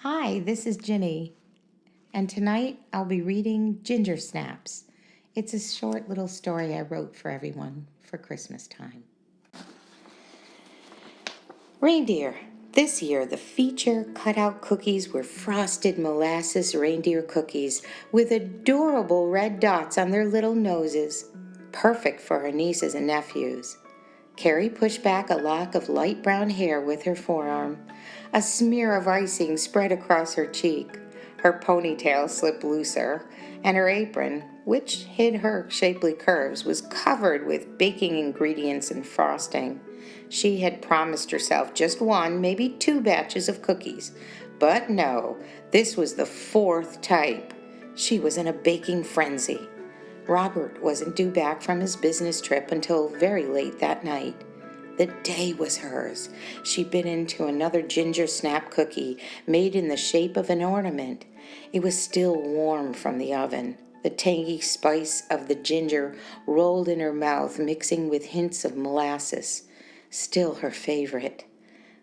Hi, this is Ginny, and tonight I'll be reading Ginger Snaps. It's a short little story I wrote for everyone for Christmas time. Reindeer. This year, the feature cutout cookies were frosted molasses reindeer cookies with adorable red dots on their little noses, perfect for her nieces and nephews. Carrie pushed back a lock of light brown hair with her forearm. A smear of icing spread across her cheek. Her ponytail slipped looser, and her apron, which hid her shapely curves, was covered with baking ingredients and frosting. She had promised herself just one, maybe two batches of cookies. But no, this was the fourth type. She was in a baking frenzy. Robert wasn't due back from his business trip until very late that night. The day was hers. She bit into another ginger snap cookie made in the shape of an ornament. It was still warm from the oven. The tangy spice of the ginger rolled in her mouth, mixing with hints of molasses. Still her favorite.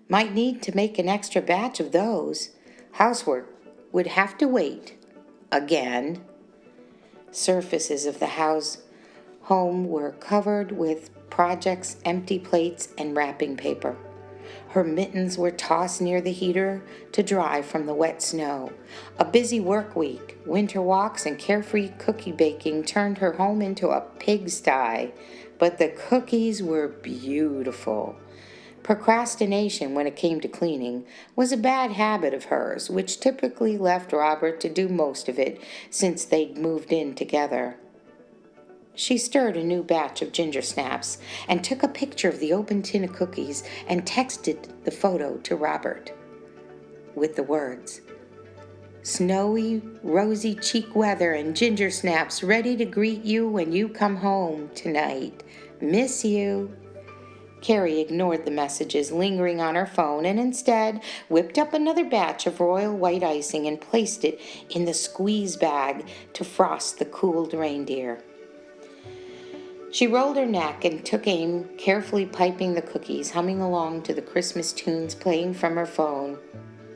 Might need to make an extra batch of those. Housework would have to wait. Again. Surfaces of the home were covered with projects, empty plates, and wrapping paper. Her mittens were tossed near the heater to dry from the wet snow. A busy work week, winter walks, and carefree cookie baking turned her home into a pigsty, but the cookies were beautiful. Procrastination when it came to cleaning was a bad habit of hers, which typically left Robert to do most of it since they'd moved in together. She stirred a new batch of ginger snaps and took a picture of the open tin of cookies and texted the photo to Robert with the words, "Snowy, rosy cheek weather and ginger snaps ready to greet you when you come home tonight. Miss you." Carrie ignored the messages lingering on her phone and instead whipped up another batch of royal white icing and placed it in the squeeze bag to frost the cooled reindeer. She rolled her neck and took aim, carefully piping the cookies, humming along to the Christmas tunes playing from her phone.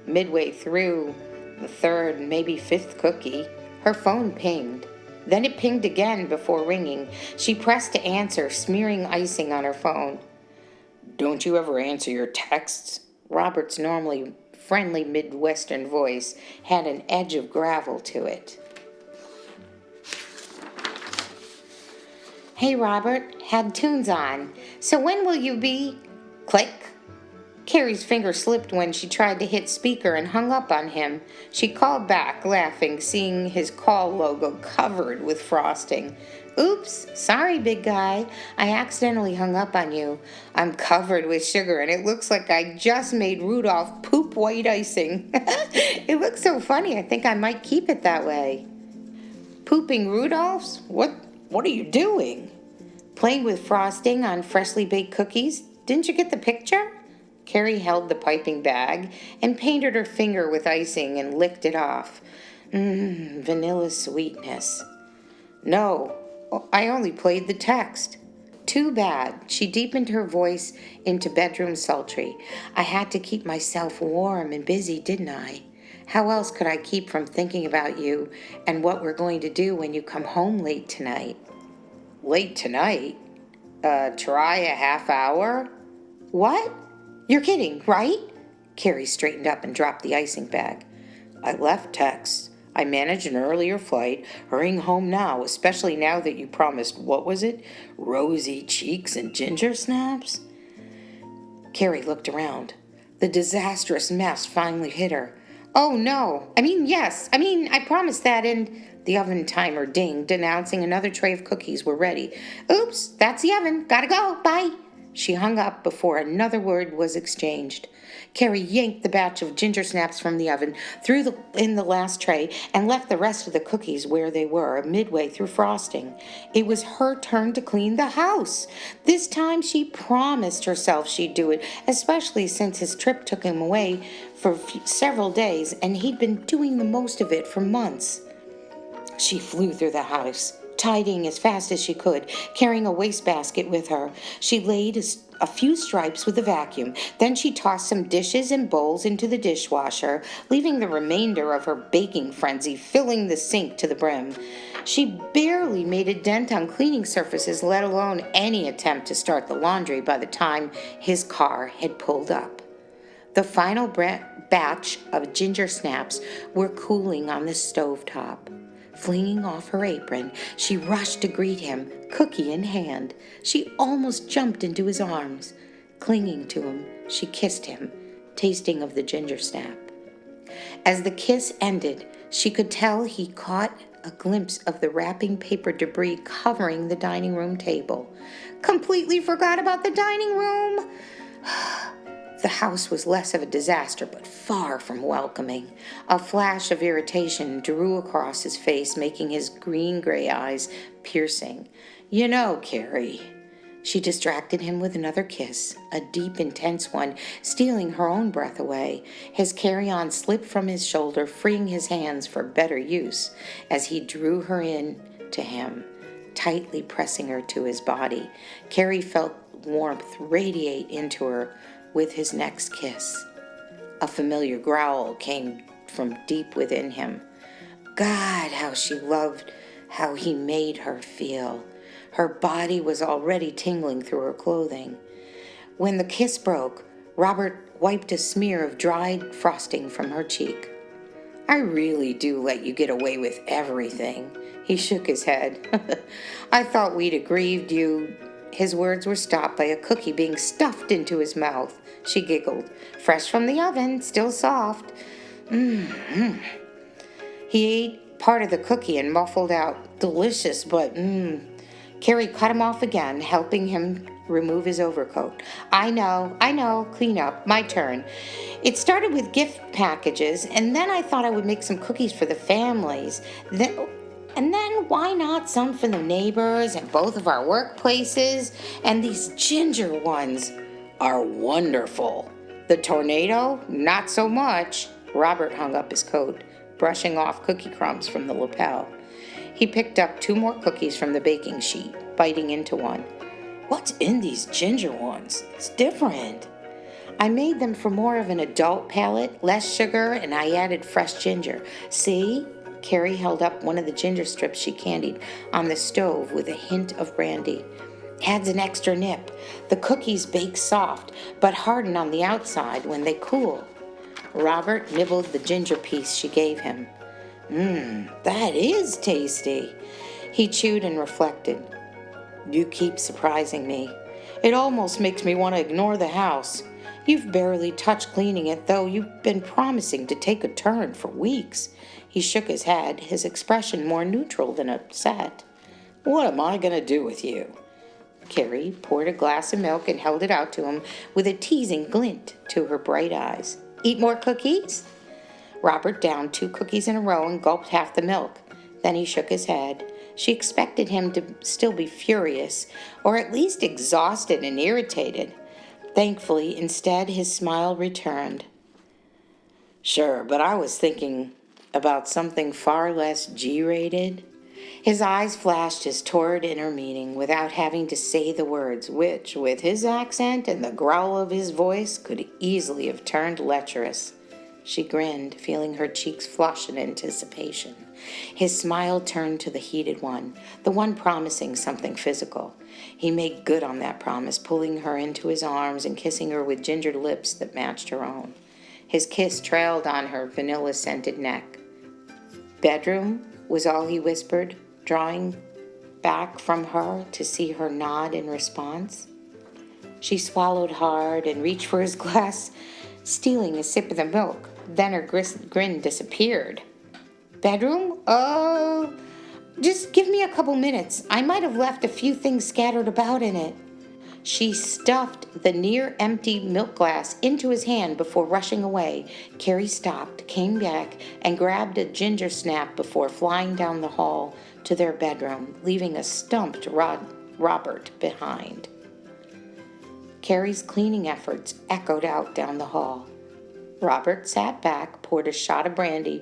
Midway through the third and maybe fifth cookie, her phone pinged. Then it pinged again before ringing. She pressed to answer, smearing icing on her phone. "Don't you ever answer your texts?" Robert's normally friendly Midwestern voice had an edge of gravel to it. "Hey, Robert, had tunes on. So when will you be—" Click. Carrie's finger slipped when she tried to hit speaker and hung up on him. She called back, laughing, seeing his call logo covered with frosting. "Oops, sorry, big guy. I accidentally hung up on you. I'm covered with sugar, and it looks like I just made Rudolph poop white icing. It looks so funny, I think I might keep it that way." "Pooping Rudolphs? What are you doing?" "Playing with frosting on freshly baked cookies. Didn't you get the picture?" Carrie held the piping bag and painted her finger with icing and licked it off. Vanilla sweetness. "No, I only played the text." "Too bad." She deepened her voice into bedroom sultry. "I had to keep myself warm and busy, didn't I? How else could I keep from thinking about you and what we're going to do when you come home late tonight?" "Late tonight? Try a half hour?" "What? You're kidding, right?" Carrie straightened up and dropped the icing bag. "I left texts. I managed an earlier flight, hurrying home now, especially now that you promised, what was it? Rosy cheeks and ginger snaps?" Carrie looked around. The disastrous mess finally hit her. "Oh, no. Yes. I promised that, and—" The oven timer dinged, announcing another tray of cookies were ready. "Oops, that's the oven. Gotta go. Bye." She hung up before another word was exchanged. Carrie yanked the batch of ginger snaps from the oven, threw in the last tray, and left the rest of the cookies where they were, midway through frosting. It was her turn to clean the house. This time she promised herself she'd do it, especially since his trip took him away for several days, and he'd been doing the most of it for months. She flew through the house, tidying as fast as she could, carrying a wastebasket with her. She laid a few stripes with a vacuum. Then she tossed some dishes and bowls into the dishwasher, leaving the remainder of her baking frenzy filling the sink to the brim. She barely made a dent on cleaning surfaces, let alone any attempt to start the laundry by the time his car had pulled up. The final batch of ginger snaps were cooling on the stovetop. Flinging off her apron, she rushed to greet him, cookie in hand. She almost jumped into his arms. Clinging to him, she kissed him, tasting of the ginger snap. As the kiss ended, she could tell he caught a glimpse of the wrapping paper debris covering the dining room table. Completely forgot about the dining room. The house was less of a disaster, but far from welcoming. A flash of irritation drew across his face, making his green-gray eyes piercing. "You know, Carrie." She distracted him with another kiss, a deep, intense one, stealing her own breath away. His carry-on slipped from his shoulder, freeing his hands for better use, as he drew her in to him, tightly pressing her to his body. Carrie felt warmth radiate into her with his next kiss. A familiar growl came from deep within him. God, how she loved how he made her feel. Her body was already tingling through her clothing. When the kiss broke, Robert wiped a smear of dried frosting from her cheek. "I really do let you get away with everything." He shook his head. "I thought we'd aggrieved you." His words were stopped by a cookie being stuffed into his mouth. She giggled. "Fresh from the oven, still soft." Mm-hmm. He ate part of the cookie and muffled out, "Delicious, but Carrie cut him off again, helping him remove his overcoat. I know, clean up, my turn. It started with gift packages, and then I thought I would make some cookies for the families. And then why not some for the neighbors and both of our workplaces? And these ginger ones are wonderful. The tornado, not so much." Robert hung up his coat, brushing off cookie crumbs from the lapel. He picked up 2 more cookies from the baking sheet, biting into one. "What's in these ginger ones? It's different." "I made them for more of an adult palate, less sugar, and I added fresh ginger. See?" Carrie held up one of the ginger strips she candied on the stove with a hint of brandy. "Adds an extra nip. The cookies bake soft, but harden on the outside when they cool." Robert nibbled the ginger piece she gave him. That is tasty." He chewed and reflected. "You keep surprising me. It almost makes me want to ignore the house. You've barely touched cleaning it, though you've been promising to take a turn for weeks." He shook his head, his expression more neutral than upset. "What am I going to do with you?" Carrie poured a glass of milk and held it out to him with a teasing glint to her bright eyes. "Eat more cookies?" Robert downed 2 cookies in a row and gulped half the milk. Then he shook his head. She expected him to still be furious, or at least exhausted and irritated. Thankfully, instead, his smile returned. "Sure, but I was thinking about something far less G-rated." His eyes flashed his torrid inner meaning without having to say the words, which, with his accent and the growl of his voice, could easily have turned lecherous. She grinned, feeling her cheeks flush in anticipation. His smile turned to the heated one, the one promising something physical. He made good on that promise, pulling her into his arms and kissing her with ginger lips that matched her own. His kiss trailed on her vanilla-scented neck. "Bedroom?" was all he whispered, drawing back from her to see her nod in response. She swallowed hard and reached for his glass, stealing a sip of the milk. Then her grin disappeared. "Bedroom? Oh, just give me a couple minutes. I might have left a few things scattered about in it." She stuffed the near-empty milk glass into his hand before rushing away. Carrie stopped, came back, and grabbed a ginger snap before flying down the hall to their bedroom, leaving a stumped Robert behind. Carrie's cleaning efforts echoed out down the hall. Robert sat back, poured a shot of brandy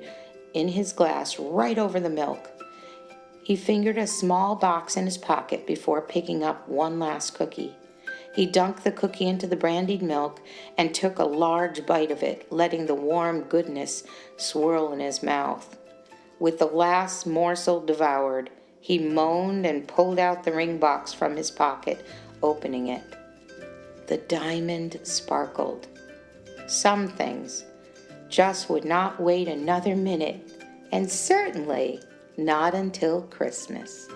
in his glass right over the milk. He fingered a small box in his pocket before picking up one last cookie. He dunked the cookie into the brandied milk and took a large bite of it, letting the warm goodness swirl in his mouth. With the last morsel devoured, he moaned and pulled out the ring box from his pocket, opening it. The diamond sparkled. Some things just would not wait another minute, and certainly not until Christmas.